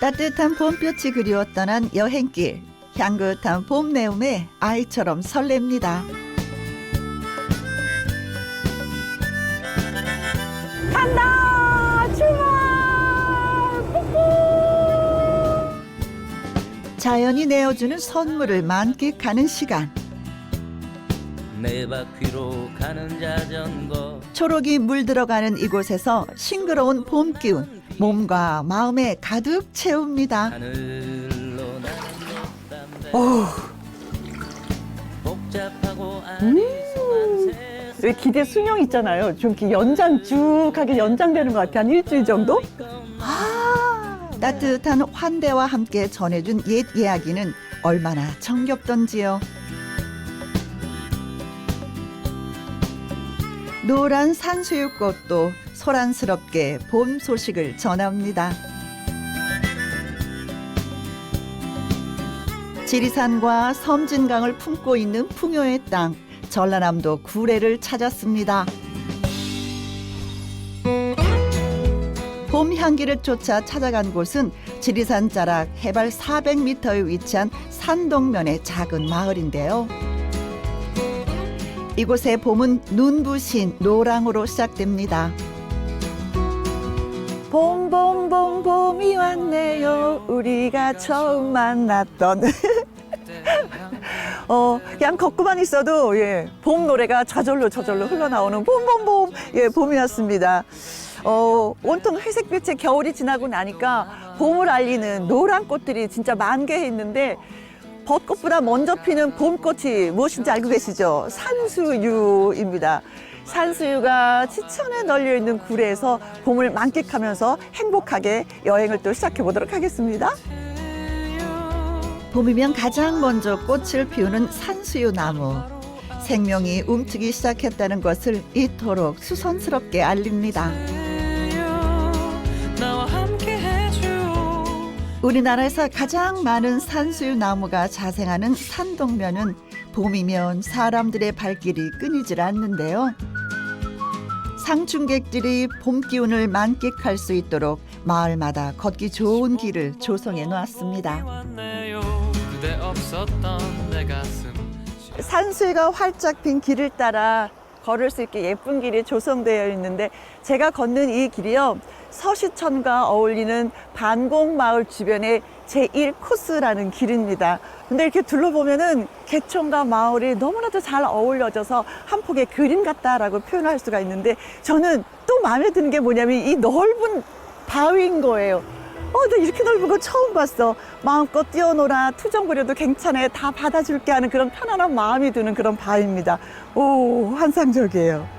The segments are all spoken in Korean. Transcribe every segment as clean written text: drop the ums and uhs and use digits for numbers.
따뜻한 봄볕이 그리워 떠난 여행길. 향긋한 봄 내음에 아이처럼 설렙니다. 간다! 출발! 뽀뽀! 자연이 내어주는 선물을 만끽하는 시간. 내 바퀴로 가는 자전거 초록이 물들어가는 이곳에서 싱그러운 봄 기운 몸과 마음에 가득 채웁니다. 하늘로 나는 어우, 복잡하고 아리송한 세상 왜 기대 수명 있잖아요. 좀 이렇게 연장 쭉하게 연장되는 것 같아. 한 일주일 정도? 따뜻한 환대와 함께 전해준 옛 이야기는 얼마나 정겹던지요. 노란 산수유꽃도 소란스럽게 봄 소식을 전합니다. 지리산과 섬진강을 품고 있는 풍요의 땅, 전라남도 구례를 찾았습니다. 봄 향기를 쫓아 찾아간 곳은 지리산 자락 해발 400m에 위치한 산동면의 작은 마을인데요. 이곳의 봄은 눈부신 노랑으로 시작됩니다. 봄이 왔네요. 우리가 처음 만났던. 그냥 걷고만 있어도 봄 노래가 저절로 흘러나오는 봄. 봄이 왔습니다. 온통 회색빛의 겨울이 지나고 나니까 봄을 알리는 노란 꽃들이 진짜 만개했는데 벚꽃보다 먼저 피는 봄꽃이 무엇인지 알고 계시죠? 산수유입니다. 산수유가 지천에 널려 있는 구례에서 봄을 만끽하면서 행복하게 여행을 또 시작해 보도록 하겠습니다. 봄이면 가장 먼저 꽃을 피우는 산수유 나무. 생명이 움트기 시작했다는 것을 이토록 수선스럽게 알립니다. 나와 함께 해줘 우리나라에서 가장 많은 산수유 나무가 자생하는 산동면은 봄이면 사람들의 발길이 끊이질 않는데요. 상충객들이 봄 기운을 만끽할 수 있도록 마을마다 걷기 좋은 길을 조성해 놓았습니다. 왔네요 그대 없었던 내 가슴 산수유가 활짝 핀 길을 따라 걸을 수 있게 예쁜 길이 조성되어 있는데 제가 걷는 이 길이요. 서시천과 어울리는 반공마을 주변의 제1코스라는 길입니다. 근데 이렇게 둘러보면은 개천과 마을이 너무나도 잘 어울려져서 한 폭의 그림 같다라고 표현할 수가 있는데 저는 또 마음에 드는 게 뭐냐면 이 넓은 바위인 거예요. 나 이렇게 넓은 거 처음 봤어. 마음껏 뛰어놀아, 투정 부려도 괜찮아. 다 받아줄게 하는 그런 편안한 마음이 드는 그런 바위입니다. 오, 환상적이에요.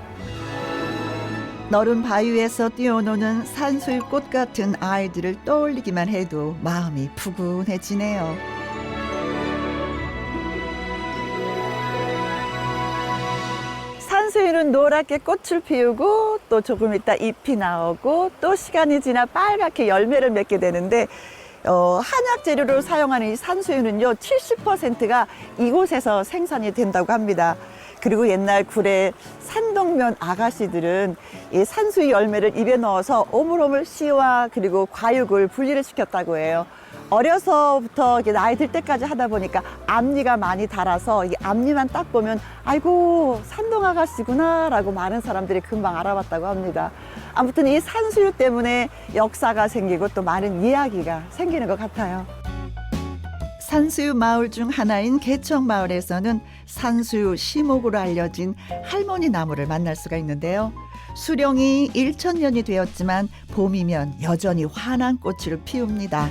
너른 바위에서 뛰어노는 산수유꽃 같은 아이들을 떠올리기만 해도 마음이 푸근해지네요. 산수유는 노랗게 꽃을 피우고 또 조금 있다 잎이 나오고 또 시간이 지나 빨갛게 열매를 맺게 되는데 한약 재료로 사용하는 이 산수유는요 70%가 이곳에서 생산이 된다고 합니다. 그리고 옛날 구례 산동면 아가씨들은 이 산수유 열매를 입에 넣어서 오물오물 씨와 그리고 과육을 분리를 시켰다고 해요. 어려서부터 나이 들 때까지 하다 보니까 앞니가 많이 닳아서 이 앞니만 딱 보면 아이고 산동 아가씨구나 라고 많은 사람들이 금방 알아봤다고 합니다. 아무튼 이 산수유 때문에 역사가 생기고 또 많은 이야기가 생기는 것 같아요. 산수유 마을 중 하나인 개척마을에서는 산수유 시목으로 알려진 할머니 나무를 만날 수가 있는데요. 수령이 1000년이 되었지만 봄이면 여전히 환한 꽃을 피웁니다.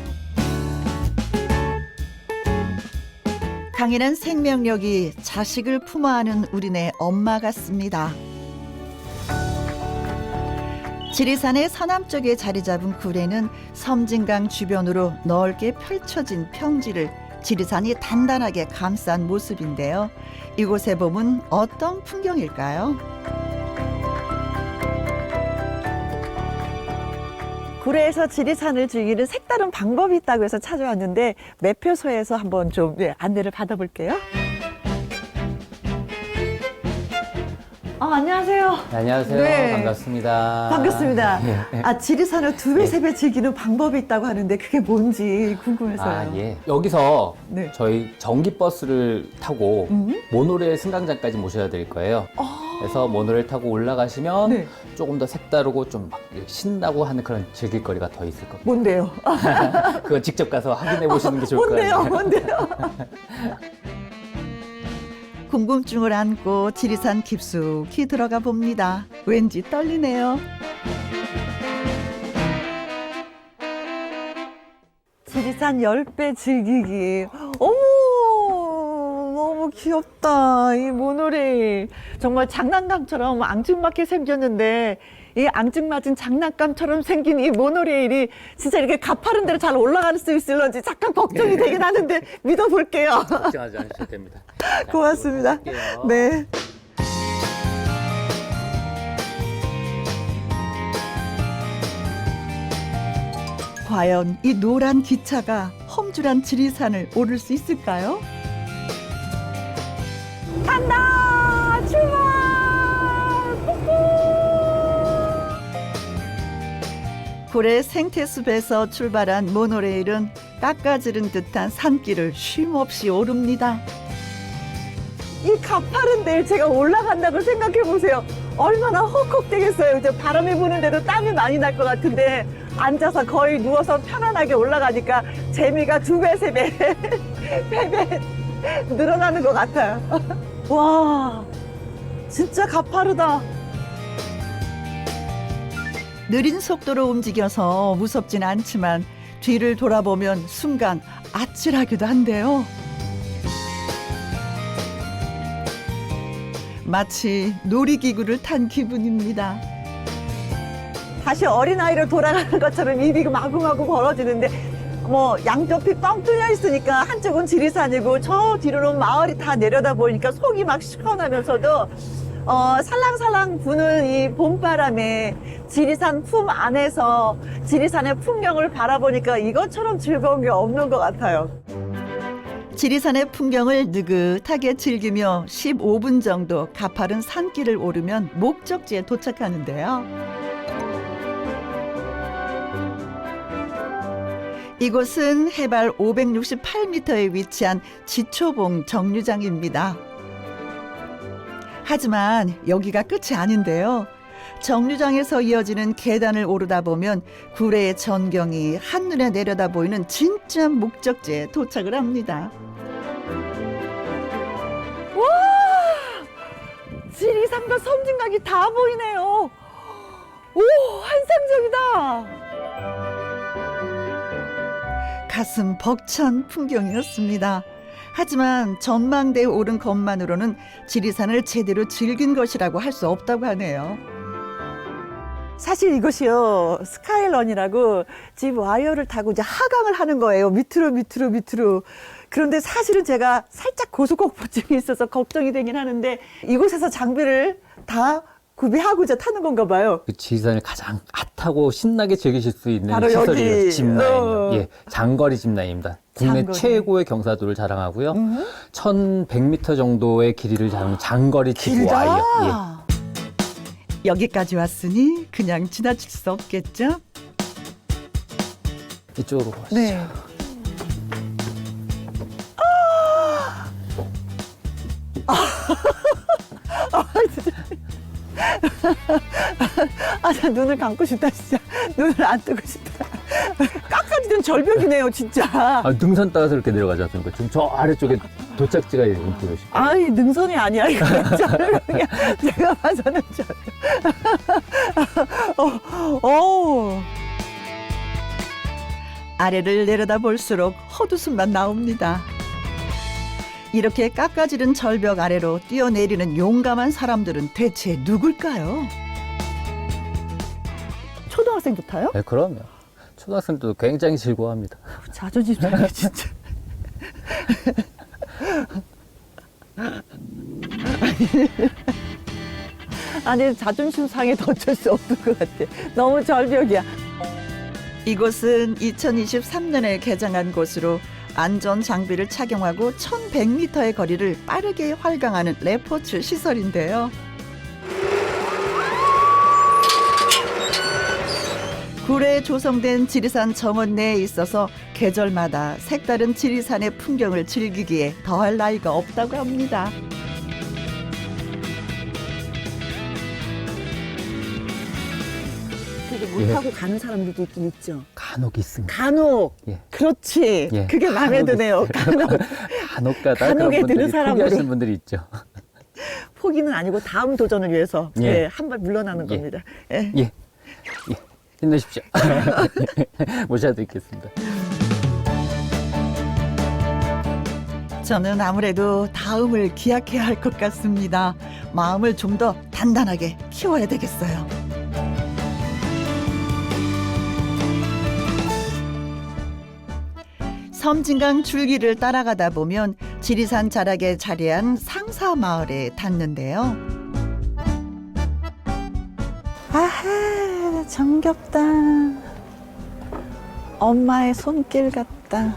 강인한 생명력이 자식을 품어안은 우리네 엄마 같습니다. 지리산의 서남쪽에 자리 잡은 구례는 섬진강 주변으로 넓게 펼쳐진 평지를 지리산이 단단하게 감싼 모습인데요. 이곳의 봄은 어떤 풍경일까요? 구례에서 지리산을 즐기는 색다른 방법이 있다고 해서 찾아왔는데 매표소에서 한번 좀 안내를 받아볼게요. 안녕하세요. 네, 안녕하세요. 네. 반갑습니다. 반갑습니다. 예. 지리산을 두 배, 세 배 즐기는 방법이 있다고 하는데 그게 뭔지 궁금해서요. 예. 여기서 네. 저희 전기버스를 타고 모노레일 승강장까지 모셔야 될 거예요. 그래서 모노레일 타고 올라가시면 네. 조금 더 색다르고 좀 막 신나고 하는 그런 즐길거리가 더 있을 겁니다. 뭔데요? 그건 직접 가서 확인해 보시는 게 좋을 것 같아요. 뭔데요? 궁금증을 안고 지리산 깊숙이 들어가 봅니다. 왠지 떨리네요. 지리산 10배 즐기기. 어머, 너무 귀엽다. 이 모노레일. 정말 장난감처럼 앙증맞게 생겼는데, 이 앙증맞은 장난감처럼 생긴 이 모노레일이 진짜 이렇게 가파른 데로 잘 올라갈 수 있을런지 잠깐 걱정이 되긴 하는데 믿어볼게요. 걱정하지 않으셔도 됩니다. 고맙습니다. 할게요. 네. 과연 이 노란 기차가 험준한 지리산을 오를 수 있을까요? 간다! 출발! 고래 생태숲에서 출발한 모노레일은 깎아지른 듯한 산길을 쉼없이 오릅니다. 이 가파른 데를 제가 올라간다고 생각해 보세요. 얼마나 헉헉대겠어요. 이제 바람이 부는데도 땀이 많이 날 것 같은데 앉아서 거의 누워서 편안하게 올라가니까 재미가 2배, 3배, 3배 늘어나는 것 같아요. 와, 진짜 가파르다. 느린 속도로 움직여서 무섭진 않지만 뒤를 돌아보면 순간 아찔하기도 한데요. 마치 놀이기구를 탄 기분입니다. 다시 어린아이로 돌아가는 것처럼 입이 마구마구 벌어지는데 뭐 양옆이 뻥 뚫려 있으니까 한쪽은 지리산이고 저 뒤로는 마을이 다 내려다 보니까 속이 막 시원하면서도 살랑살랑 부는 이 봄바람에 지리산 품 안에서 지리산의 풍경을 바라보니까 이것처럼 즐거운 게 없는 것 같아요. 지리산의 풍경을 느긋하게 즐기며 15분 정도 가파른 산길을 오르면 목적지에 도착하는데요. 이곳은 해발 568m에 위치한 지초봉 정류장입니다. 하지만 여기가 끝이 아닌데요. 정류장에서 이어지는 계단을 오르다 보면 구례의 전경이 한눈에 내려다 보이는 진짜 목적지에 도착을 합니다. 지리산과 섬진강이 다 보이네요. 오, 환상적이다. 가슴 벅찬 풍경이었습니다. 하지만 전망대에 오른 것만으로는 지리산을 제대로 즐긴 것이라고 할 수 없다고 하네요. 사실 이것이요, 스카이런이라고 집 와이어를 타고 이제 하강을 하는 거예요. 밑으로. 그런데 사실은 제가 살짝 고소공포증이 있어서 걱정이 되긴 하는데 이곳에서 장비를 다 구비하고 이제 타는 건가 봐요. 그 지리산을 가장 핫하고 신나게 즐기실 수 있는 바로 시설이에요. 여기. 짚라인. 예, 장거리 짚라인입니다. 국내 장거리. 최고의 경사도를 자랑하고요. 1100m 정도의 길이를 자랑하는 장거리 짚 와이어. 예. 여기까지 왔으니 그냥 지나칠 수 없겠죠? 이쪽으로 가시죠. 네. 나 눈을 감고 싶다, 진짜. 눈을 안 뜨고 싶다. 깎아지던 절벽이네요, 진짜. 능선 따라서 이렇게 내려가지 않습니까? 지금 저 아래쪽에 도착지가 있는 보이시죠? 아니, 능선이 아니야, 이거. 절벽이야. 제가 봐서는 절벽. 아래를 내려다볼수록 헛웃음만 나옵니다. 이렇게 깎아지른 절벽 아래로 뛰어내리는 용감한 사람들은 대체 누굴까요? 초등학생도 타요? 네, 그럼요. 초등학생도 굉장히 즐거워합니다. 자존심 상해, 진짜. 아니, 자존심 상해도 어쩔 수 없는 것 같아. 너무 절벽이야. 이곳은 2023년에 개장한 곳으로 안전 장비를 착용하고 1100m의 거리를 빠르게 활강하는 레포츠 시설인데요. 구례에 조성된 지리산 정원 내에 있어서 계절마다 색다른 지리산의 풍경을 즐기기에 더할 나위가 없다고 합니다. 그게 못 타고 가는 사람들도 있긴 있죠. 간혹 있습니다. 간혹. 예. 그렇지. 예, 그게 마음에 간혹 드네요. 있어요. 간혹. 간혹가다 간혹에 그런 드는 분들이 사람들이. 포기하시는 분들이 있죠. 포기는 아니고 다음 도전을 위해서 예. 예, 한 발 물러나는 예. 겁니다. 예. 예, 예. 힘내십시오. 모셔드리겠습니다. 저는 아무래도 다음을 기약해야 할 것 같습니다. 마음을 좀 더 단단하게 키워야 되겠어요. 섬진강 줄기를 따라가다 보면 지리산 자락에 자리한 상사마을에 닿는데요. 아하, 정겹다. 엄마의 손길 같다.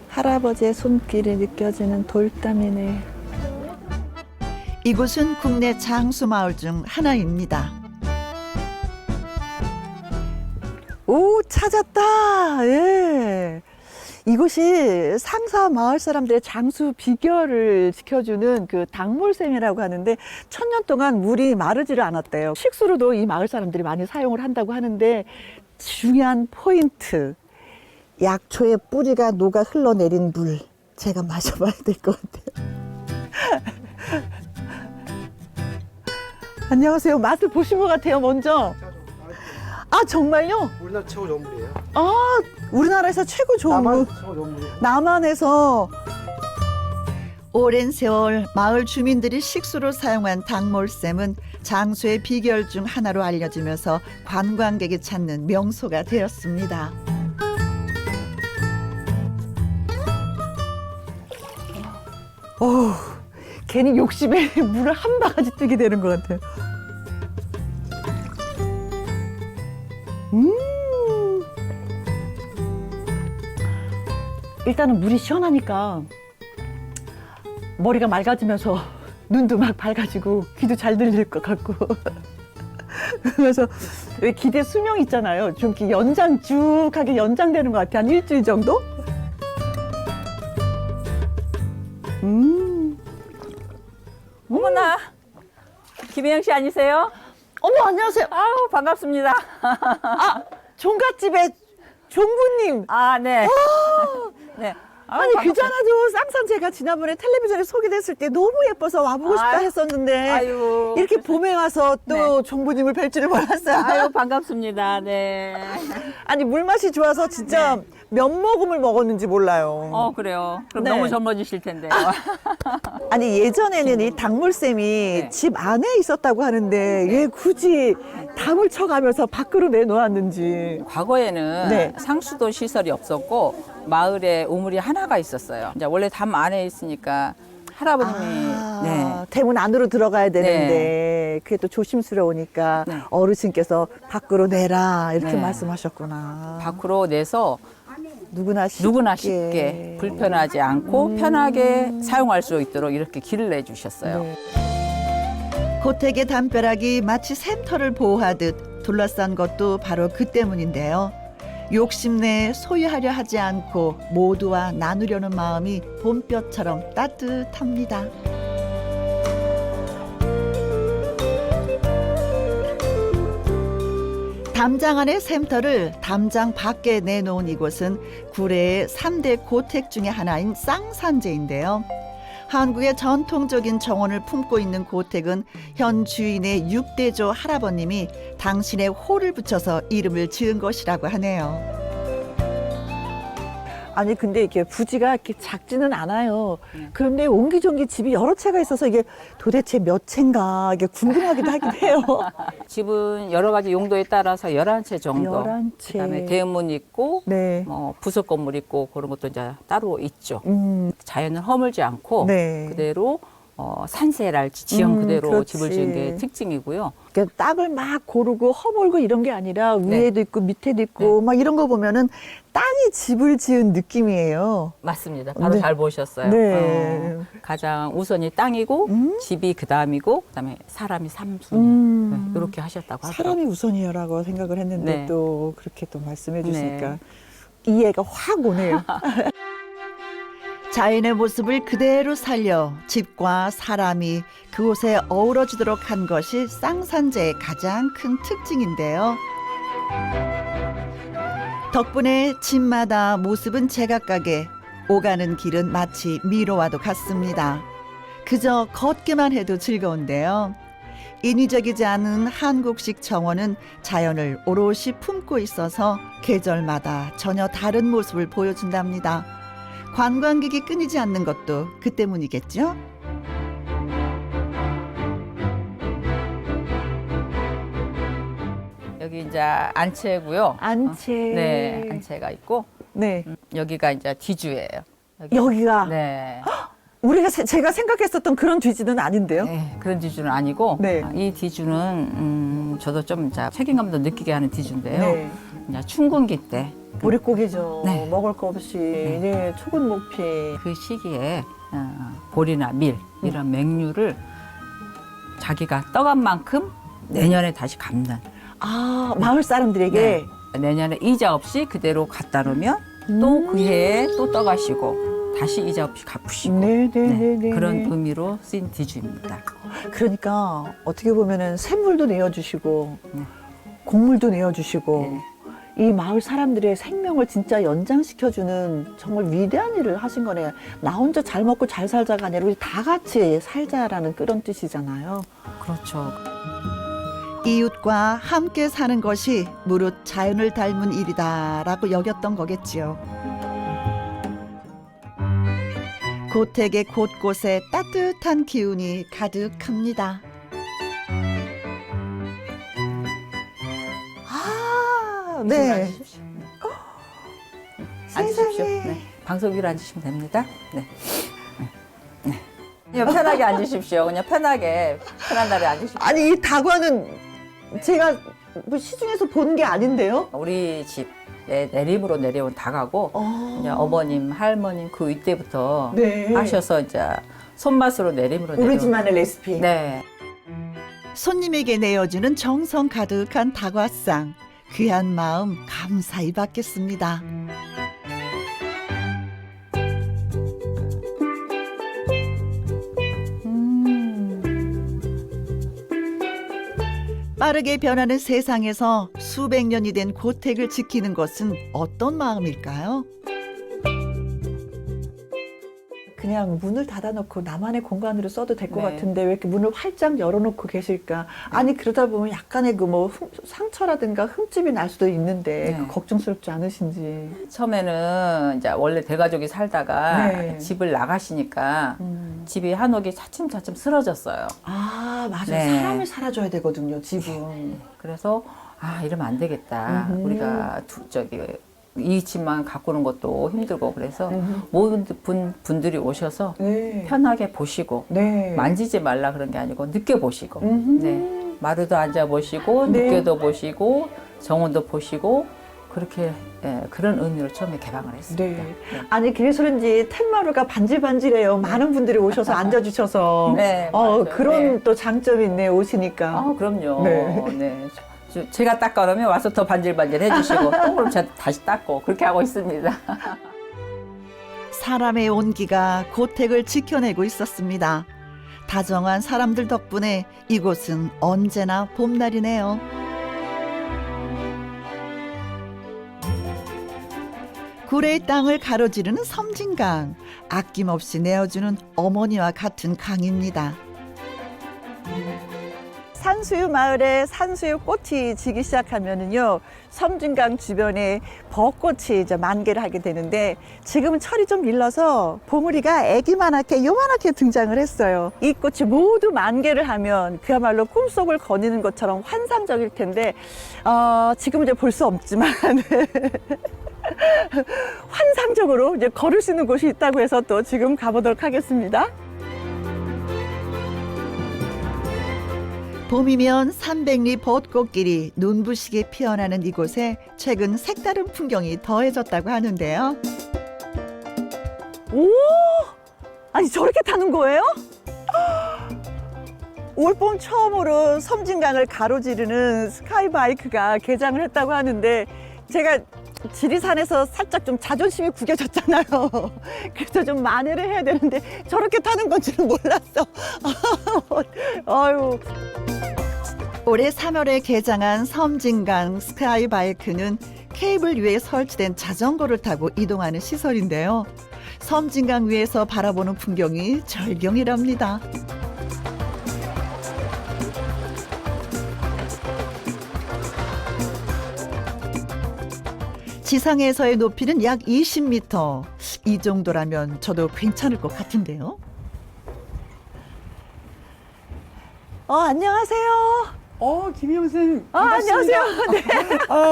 할아버지의 손길이 느껴지는 돌담이네. 이곳은 국내 장수마을 중 하나입니다. 오, 찾았다. 예. 이곳이 상사 마을 사람들의 장수 비결을 지켜주는 그 당몰샘이라고 하는데 천년 동안 물이 마르지를 않았대요. 식수로도 이 마을 사람들이 많이 사용을 한다고 하는데 중요한 포인트. 약초의 뿌리가 녹아 흘러내린 물. 제가 마셔봐야 될 것 같아요. 안녕하세요. 맛을 보신 것 같아요, 먼저. 아, 정말요? 우리나라 최고 좋은 물이에요. 아, 우리나라에서 최고 좋은 물. 최고 좋은 물. 남한에서. 오랜 세월 마을 주민들이 식수로 사용한 당몰샘은 장수의 비결 중 하나로 알려지면서 관광객이 찾는 명소가 되었습니다. 어우, 괜히 욕심에 물을 한 바가지 뜨게 되는 것 같아요. 일단은 물이 시원하니까 머리가 맑아지면서 눈도 막 밝아지고 귀도 잘 들릴 것 같고. 그래서 왜 기대 수명 있잖아요. 좀 이렇게 쭉하게 연장되는 것 같아요. 한 일주일 정도? 어머나, 김혜영 씨 아니세요? 어머, 안녕하세요. 아우, 반갑습니다. 종갓집의 종부님. 아, 네. 네. 아우, 아니 반갑습니다. 그잖아도 쌍산 제가 지난번에 텔레비전에 소개됐을 때 너무 예뻐서 와보고 싶다 아유, 했었는데 아유, 이렇게 봄에 와서 또 네. 종부님을 뵐 줄을 몰랐어요. 아유, 반갑습니다. 네. 아니 물맛이 좋아서 진짜 몇 모금을 먹었는지 몰라요. 그래요. 그럼 네. 너무 젊어지실 텐데요. 아니 예전에는 이 당물샘이 네. 집 안에 있었다고 하는데 왜 굳이 담을 쳐가면서 밖으로 내놓았는지. 과거에는 네. 상수도 시설이 없었고 마을에 우물이 하나가 있었어요. 이제 원래 담 안에 있으니까 할아버님이 네. 대문 안으로 들어가야 되는데 그게 또 조심스러우니까 네. 어르신께서 밖으로 내라 이렇게 네. 말씀하셨구나. 밖으로 내서 누구나 쉽게, 누구나 쉽게 불편하지 않고 편하게 사용할 수 있도록 이렇게 길을 내주셨어요. 네. 고택의 담벼락이 마치 샘터를 보호하듯 둘러싼 것도 바로 그 때문인데요. 욕심내 소유하려 하지 않고 모두와 나누려는 마음이 봄볕처럼 따뜻합니다. 담장 안의 샘터를 담장 밖에 내놓은 이곳은 구례의 3대 고택 중에 하나인 쌍산제인데요. 한국의 전통적인 정원을 품고 있는 고택은 현 주인의 6대조 할아버님이 당신의 호를 붙여서 이름을 지은 것이라고 하네요. 아니 근데 이렇게 부지가 이렇게 작지는 않아요. 그런데 옹기종기 집이 여러 채가 있어서 이게 도대체 몇 채인가 이게 궁금하기도 하긴 해요. 집은 여러 가지 용도에 따라서 11채 정도. 11채. 그다음에 대문 있고 네. 부속 건물 있고 그런 것도 이제 따로 있죠. 음, 자연을 허물지 않고 네. 그대로 산세랄지 지형 그대로 그렇지. 집을 지은 게 특징이고요. 그러니까 땅을 막 고르고 허물고 이런 게 아니라 위에도 있고 밑에도 있고 막 이런 거 보면은 땅이 집을 지은 느낌이에요. 맞습니다. 바로 네. 잘 보셨어요. 네. 가장 우선이 땅이고 집이 그다음이고 그다음에 사람이 삼순위. 이렇게 하셨다고 하더라고요. 사람이 우선이야라고 생각을 했는데 네. 또 그렇게 또 말씀해 주시니까 네. 이해가 확 오네요. 자연의 모습을 그대로 살려 집과 사람이 그곳에 어우러지도록 한 것이 쌍산제의 가장 큰 특징인데요. 덕분에 집마다 모습은 제각각에 오가는 길은 마치 미로와도 같습니다. 그저 걷기만 해도 즐거운데요. 인위적이지 않은 한국식 정원은 자연을 오롯이 품고 있어서 계절마다 전혀 다른 모습을 보여준답니다. 관광객이 끊이지 않는 것도 그 때문이겠죠? 여기 이제 안채고요. 안채. 네, 안채가 있고 네. 여기가 이제 뒤주예요. 여기가 네. 우리가 제가 생각했었던 그런 뒤지는 아닌데요. 네, 그런 뒤주는 아니고 네. 이 뒤주는 저도 좀 이제 책임감도 느끼게 하는 뒤주인데요. 네. 이제 춘군기 때 그 보릿고기죠. 네. 먹을 거 없이 네. 초근 목피. 시기에 보리나 밀 이런 맹류를 자기가 떠간 만큼 내년에 다시 갚는. 아 마을 사람들에게 네. 내년에 이자 없이 그대로 갖다 놓으면 또 그 해에 또 떠가시고 다시 이자 없이 갚으시고 네네네. 그런 의미로 쓰인 뒤주입니다. 그러니까 어떻게 보면은 샘물도 내어주시고 네. 곡물도 내어주시고 네. 이 마을 사람들의 생명을 진짜 연장시켜주는 정말 위대한 일을 하신 거네요. 나 혼자 잘 먹고 잘 살자가 아니라 우리 다 같이 살자라는 그런 뜻이잖아요. 그렇죠. 이웃과 함께 사는 것이 무릇 자연을 닮은 일이다라고 여겼던 거겠지요. 고택의 곳곳에 따뜻한 기운이 가득합니다. 아, 네. 앉으십시오. 네. 방석 위로 앉으시면 됩니다. 네. 네. 그냥 편하게 앉으십시오. 그냥 편하게 편한 자리에 앉으십시오. 아니 이 다과는 제가 뭐 시중에서 본 게 아닌데요. 우리 집에 내림으로 내려온 다가고 이제 어머님, 할머님 그 이때부터 네. 하셔서 이제 손맛으로 내림으로 우리 내려온. 집만의 레시피. 네. 손님에게 내어주는 정성 가득한 다과상. 귀한 마음 감사히 받겠습니다. 빠르게 변하는 세상에서 수백 년이 된 고택을 지키는 것은 어떤 마음일까요? 그냥 문을 닫아놓고 나만의 공간으로 써도 될 것 네. 같은데 왜 이렇게 문을 활짝 열어놓고 계실까? 아니 그러다 보면 약간의 그 뭐 상처라든가 흠집이 날 수도 있는데 네. 그 걱정스럽지 않으신지. 처음에는 이제 원래 대가족이 살다가 네. 집을 나가시니까 집이 한옥이 차츰차츰 쓰러졌어요. 아 맞아요. 네. 사람이 살아줘야 되거든요. 집은. 그래서 이러면 안 되겠다. 우리가 이 집만 가꾸는 것도 힘들고 그래서 모든 분들이 오셔서 네. 편하게 보시고 네. 만지지 말라 그런 게 아니고 느껴보시고 음흠. 네. 마루도 앉아보시고 네. 느껴도 보시고 정원도 보시고 그렇게 그런 의미로 처음에 개방을 했습니다. 네. 아니 그래서 그런지 텐마루가 반질반질해요. 많은 분들이 오셔서 앉아주셔서. 네, 맞아요. 그런 네. 또 장점이 있네요. 오시니까. 그럼요. 네. 네. 제가 닦아 놓으면 와서 더 반질반질 해주시고 또 그럼 제가 다시 닦고 그렇게 하고 있습니다. 사람의 온기가 고택을 지켜내고 있었습니다. 다정한 사람들 덕분에 이곳은 언제나 봄날이네요. 구례의 땅을 가로지르는 섬진강, 아낌없이 내어주는 어머니와 같은 강입니다. 산수유 마을에 산수유 꽃이 지기 시작하면은요, 섬진강 주변에 벚꽃이 이제 만개를 하게 되는데, 지금은 철이 좀 밀려서 봉우리가 애기만하게 요만하게 등장을 했어요. 이 꽃이 모두 만개를 하면 그야말로 꿈속을 거니는 것처럼 환상적일 텐데, 지금 이제 볼 수 없지만, 환상적으로 이제 걸을 수 있는 곳이 있다고 해서 또 지금 가보도록 하겠습니다. 봄이면 300리 벚꽃길이 눈부시게 피어나는 이곳에 최근 색다른 풍경이 더해졌다고 하는데요. 오! 아니 저렇게 타는 거예요? 올봄 처음으로 섬진강을 가로지르는 스카이바이크가 개장을 했다고 하는데 제가 지리산에서 살짝 좀 자존심이 구겨졌잖아요. 그래서 좀 만회를 해야 되는데 저렇게 타는 건 줄은 몰랐어. 아유. 올해 3월에 개장한 섬진강 스카이바이크는 케이블 위에 설치된 자전거를 타고 이동하는 시설인데요. 섬진강 위에서 바라보는 풍경이 절경이랍니다. 지상에서의 높이는 약 20m. 이 정도라면 저도 괜찮을 것 같은데요. 안녕하세요. 김희영 선생님. 안녕하세요. 네.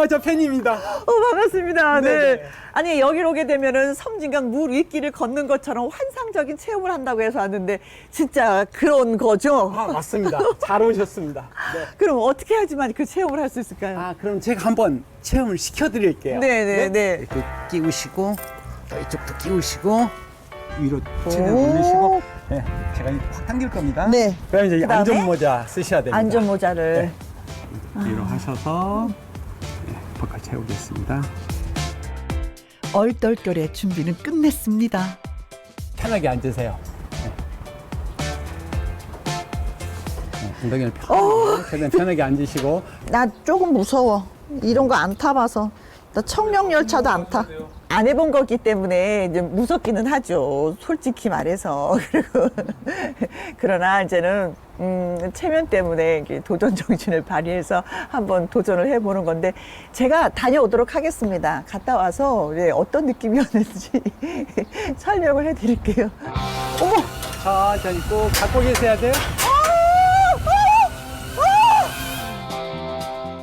저 팬입니다. 반갑습니다. 네. 네네. 아니, 여기로 오게 되면은 섬진강 물 윗길을 걷는 것처럼 환상적인 체험을 한다고 해서 왔는데, 진짜 그런 거죠? 맞습니다. 잘 오셨습니다. 네. 그럼 어떻게 해야지만 그 체험을 할 수 있을까요? 그럼 제가 한번 체험을 시켜드릴게요. 네네네. 이렇게 끼우시고, 이쪽도 끼우시고, 위로 최대한 올리시고, 네, 제가 확 당길 겁니다. 네. 그다음에 이제 그다음에 안전모자 쓰셔야 됩니다. 안전모자를. 위로 하셔서 bakal 채우겠습니다. 얼떨결에 준비는 끝냈습니다. 편하게 앉으세요. 엉덩이를 편하게, 최대한 편하게 앉으시고. 나 조금 무서워. 이런 거 안 타봐서. 나 청룡열차도 안 타. 안 해본 거기 때문에 이제 무섭기는 하죠. 솔직히 말해서. 그리고 그러나 이제는 체면 때문에 이렇게 도전 정신을 발휘해서 한번 도전을 해보는 건데 제가 다녀오도록 하겠습니다. 갔다 와서 어떤 느낌이었는지 설명을 해드릴게요. 어머! 천천히 꼭 갖고 계셔야 돼요.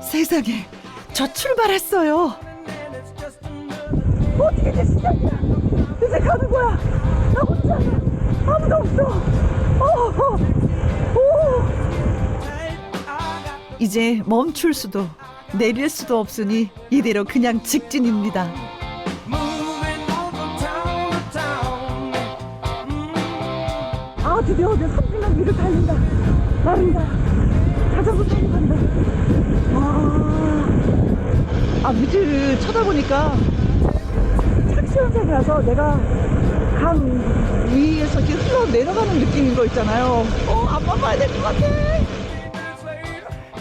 세상에, 저 출발했어요. 어떻게 이제 시작이야? 이제 가는 거야. 나 혼자. 아무도 없어. 이제 멈출 수도 내릴 수도 없으니 이대로 그냥 직진입니다. 드디어 내 섬진강 위를 달린다. 나른다. 자전거 타고 간다. 밑을 쳐다보니까 착시 현상이라서 내가 강 위에서 이렇게 흘러내려가는 느낌인 거 있잖아요. 앞만 봐야 될 것 같아.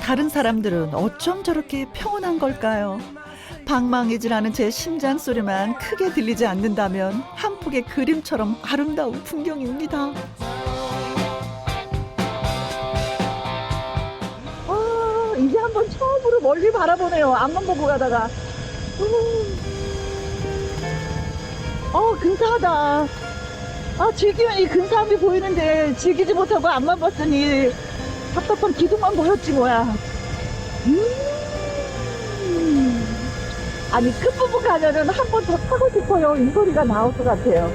다른 사람들은 어쩜 저렇게 평온한 걸까요? 방망이질하는 제 심장 소리만 크게 들리지 않는다면 한 폭의 그림처럼 아름다운 풍경입니다. 이제 한번 처음으로 멀리 바라보네요. 앞만 보고 가다가. 근사하다. 즐기면 이 근사함이 보이는데 즐기지 못하고 앞만 봤더니 답답한 기둥만 보였지 뭐야. 아니 끝부분 가면은 한 번 더 타고 싶어요. 이 소리가 나올 것 같아요.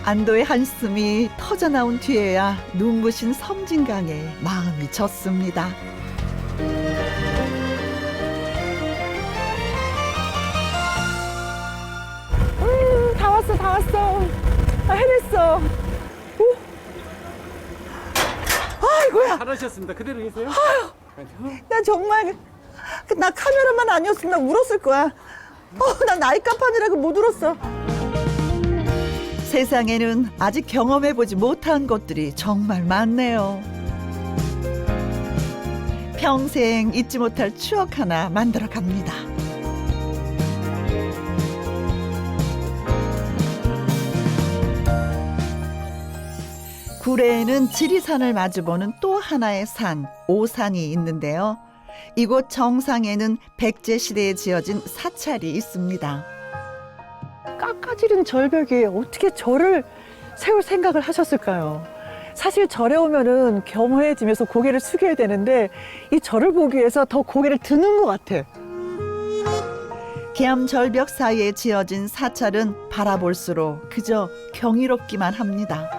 안도의 한숨이 터져나온 뒤에야 눈부신 섬진강에 마음이 졌습니다. 다 왔어. 해냈어. 아이고야. 잘하셨습니다. 그대로 계세요. 나 정말 나 카메라만 아니었으면 나 울었을 거야. 나 나이 깜판이라고 못 울었어. 세상에는 아직 경험해보지 못한 것들이 정말 많네요. 평생 잊지 못할 추억 하나 만들어 갑니다. 구례에는 지리산을 마주보는 또 하나의 산, 오산이 있는데요. 이곳 정상에는 백제시대에 지어진 사찰이 있습니다. 깎아지른 절벽에 어떻게 절을 세울 생각을 하셨을까요? 사실 절에 오면은 겸허해지면서 고개를 숙여야 되는데 이 절을 보기 위해서 더 고개를 드는 것 같아. 계암 절벽 사이에 지어진 사찰은 바라볼수록 그저 경이롭기만 합니다.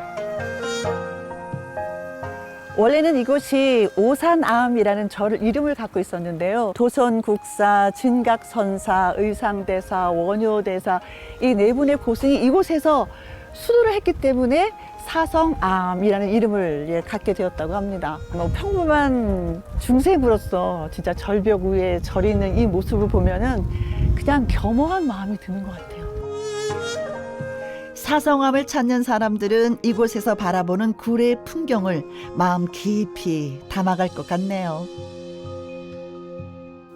원래는 이곳이 오산암이라는 절 이름을 갖고 있었는데요. 도선국사, 진각선사, 의상대사, 원효대사 이 네 분의 고승이 이곳에서 수도를 했기 때문에 사성암이라는 이름을 갖게 되었다고 합니다. 평범한 중생으로서 진짜 절벽 위에 절 있는 이 모습을 보면은 그냥 겸허한 마음이 드는 것 같아요. 사성암을 찾는 사람들은 이곳에서 바라보는 굴의 풍경을 마음 깊이 담아갈 것 같네요.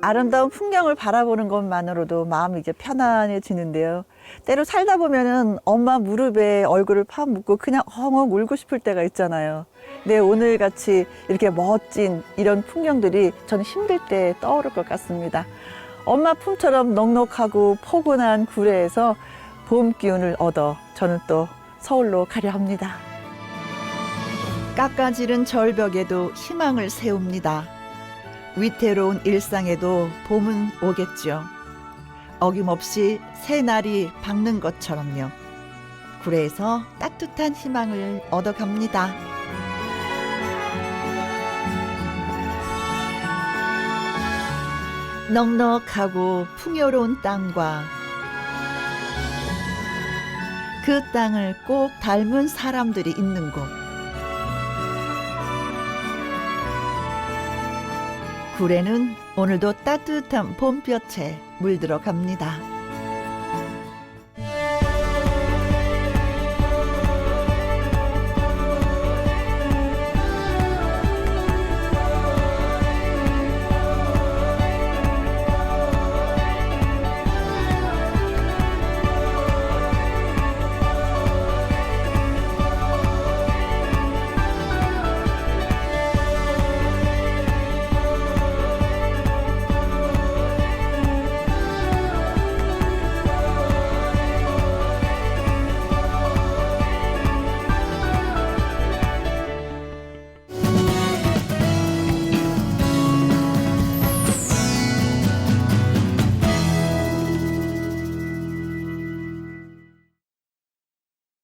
아름다운 풍경을 바라보는 것만으로도 마음이 이제 편안해지는데요. 때로 살다 보면은 엄마 무릎에 얼굴을 파묻고 그냥 엉엉 울고 싶을 때가 있잖아요. 근데 오늘 같이 이렇게 멋진 이런 풍경들이 저는 힘들 때 떠오를 것 같습니다. 엄마 품처럼 넉넉하고 포근한 구례에서 봄 기운을 얻어 저는 또 서울로 가려 합니다. 깎아지른 절벽에도 희망을 세웁니다. 위태로운 일상에도 봄은 오겠죠. 어김없이 새날이 밝는 것처럼요. 구례에서 따뜻한 희망을 얻어갑니다. 넉넉하고 풍요로운 땅과 그 땅을 꼭 닮은 사람들이 있는 곳. 구례는 오늘도 따뜻한 봄볕에 물들어 갑니다.